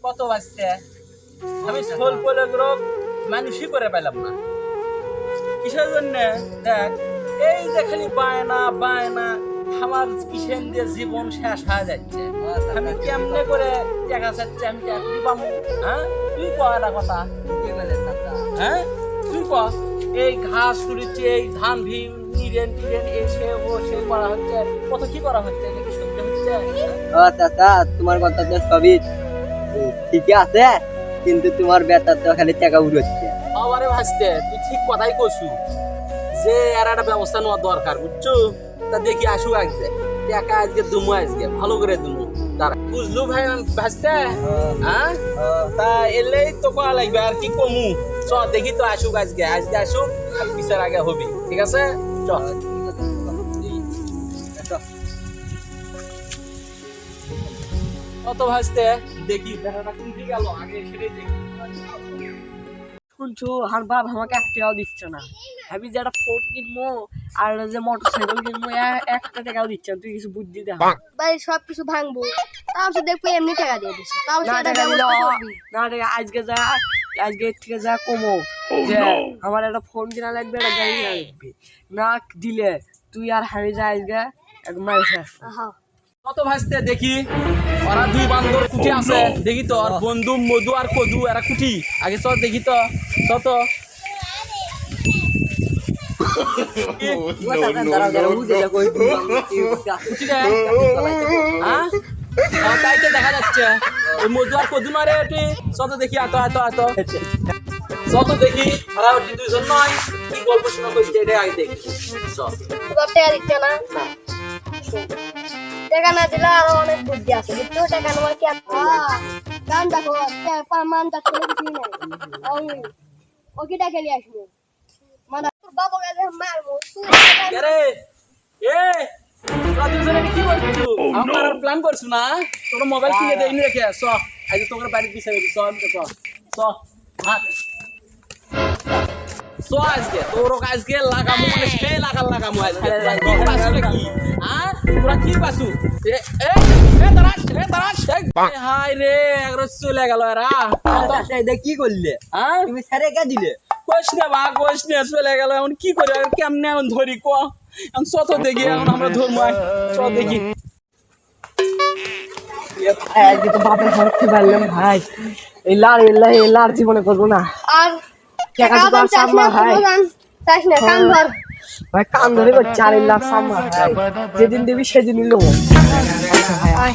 কত বাঁচতে আমি স্বল্প লোক মানুষই করে পেলাম না কিসের জন্য দেখ এই যে খালি বায়না বায়না আমার কিসেন দিয়ে জীবন শেষ হয়ে যাচ্ছে আমি কেমনে করে দেখা যাচ্ছে আমি চাকরি পাবো হ্যাঁ তুই ক একটা কথা হ্যাঁ তুই ক এই ঘাস তুলিচ্ছে এই ধান নিরেন টিরেন এসে ও সে করা হচ্ছে কত কি করা হচ্ছে এটা কি সত্যি হচ্ছে চাচা তোমার কথা তো সবই ঠিকই আছে কিন্তু তোমার বেতন তো খালি টাকা উড়ছে আবারে ভাসতে তুই ঠিক কথাই কইছু যে আর একটা ব্যবস্থা নেওয়া দরকার বুঝছো তা দেখি আসুক আজকে টাকা আজকে দুমু আজকে ভালো করে দুমু দাঁড়া বুঝলু ভাই ভাসতে হ্যাঁ তা এলেই তো কয়া লাগবে আর কি কমু চ দেখি তো আসুক আজকে আসুক আর বিচার আগে হবি ঠিক আছে চ কত ভাসতে দেখি বেড়াটা কোনটি গেল আগে সেটাই দেখি শুনছো আর বাপ আমাকে 1 টাকাও দিচ্ছে না আমি যে একটা ফোন কিনবো আর যে মোটরসাইকেল কিনবো 1 টাকাও দিচ্ছে না তুই কিছু বুদ্ধি দে ভাই সবকিছু ভাঙবো তাও সে দেখবো এমনি টাকা দিয়ে দিছে তাও না সেটা টাকা দিলে ব্যবস্থা করবি না টাকা আজকে এর থেকে যা কমো যে আমার একটা ফোন কিনা লাগবে একটা গাড়ি কিনা লাগবে না দিলে তুই আর আমি যা আজকে একদম মাইসে আহা কত ভাসতে দেখি ওরা দুই বান্দর কুটি আছে দেখি তো আর বন্ধু মধু আর কদু এরা কুটি আগে চল দেখি তো কত তাই তো দেখা যাচ্ছে ওই মধু আর কদু নয় রে এটি চত দেখি এত এত এত চত দেখি ওরা দুইজন নয় কি গল্প শোনা করছে এটা আগে দেখি চল তোর টাকা দিচ্ছে না টাকা না দিলে আরো অনেক বুদ্ধি আছে বুঝছো টাকা নেওয়ার কি গান দেখো মান যাচ্ছে কিছু নাই ও কি টাকা নিয়ে আসবো মানে তোর বাবা কাছে মারবো তুই আরে এ তোরা দুজনে কি করছিস আমার প্ল্যান করছিস না তোর মোবাইল কিনে দেইনি রেখে চ আজ তোর বাড়ি পিছাবে চ চ চ হাত চ আজকে তোর আজকে লাগামু মানে সেই লাগামু আজকে তোরা কি পাসু নাকি হ্যাঁ তোরা কি পাসু এ এ দাঁড়াস হাই রে একবার চলে গেল এরা এটা কি করলে হ্যাঁ তুমি স্যারে কে দিলে কোশ না চলে গেল এখন কি করে কেমনে এখন ধরি ক এখন চত দেখি এখন আমরা ধরবো চ দেখি আজকে তো বাপের ঘর থেকে পারলাম ভাই এই লার জীবনে করবো না আর টাকা তো আর সামলা ভাই চাস না কান ধর ভাই কান ধরে 4 লাখ সামলা ভাই যেদিন দিবি সেদিনই নেবো ভাই